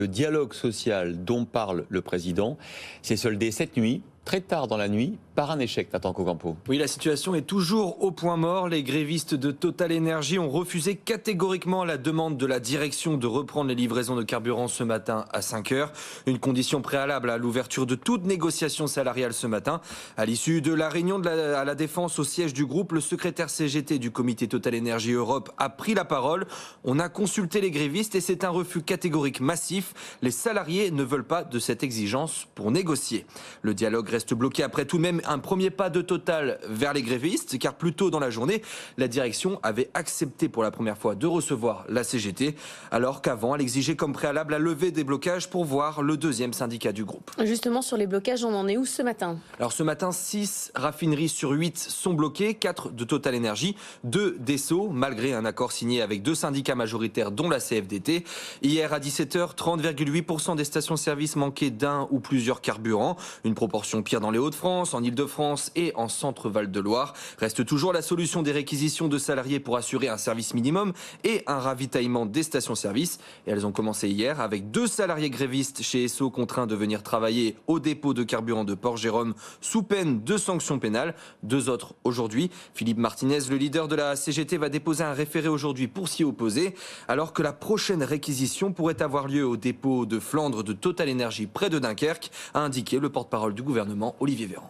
Le dialogue social dont parle le président s'est soldé cette nuit, très tard dans la nuit, par un échec, Nathan Cocampo. Oui, la situation est toujours au point mort. Les grévistes de Total Energy ont refusé catégoriquement la demande de la direction de reprendre les livraisons de carburant ce matin à 5 heures. Une condition préalable à l'ouverture de toute négociation salariale ce matin. À l'issue de la réunion à la Défense au siège du groupe, le secrétaire CGT du comité Total Energy Europe a pris la parole. On a consulté les grévistes et c'est un refus catégorique massif. Les salariés ne veulent pas de cette exigence pour négocier. Le dialogue reste bloqué après tout de même un premier pas de Total vers les grévistes, car plus tôt dans la journée, la direction avait accepté pour la première fois de recevoir la CGT, alors qu'avant, elle exigeait comme préalable la levée des blocages pour voir le deuxième syndicat du groupe. Justement, sur les blocages, on en est où ce matin? Alors ce matin, 6 raffineries sur 8 sont bloquées, 4 de Total Energy, 2 d'Esso, malgré un accord signé avec 2 syndicats majoritaires, dont la CFDT. Hier à 17h, 30,8% des stations-service manquaient d'un ou plusieurs carburants, une proportion pire dans les Hauts-de-France, en Ile-de-France et en Centre-Val de Loire. Reste toujours la solution des réquisitions de salariés pour assurer un service minimum et un ravitaillement des stations-service. Et elles ont commencé hier avec 2 salariés grévistes chez Esso contraints de venir travailler au dépôt de carburant de Port-Jérôme sous peine de sanctions pénales. 2 autres aujourd'hui. Philippe Martinez, le leader de la CGT, va déposer un référé aujourd'hui pour s'y opposer, alors que la prochaine réquisition pourrait avoir lieu au dépôt de Flandre de Total Energy près de Dunkerque, a indiqué le porte-parole du gouvernement, Olivier Véran.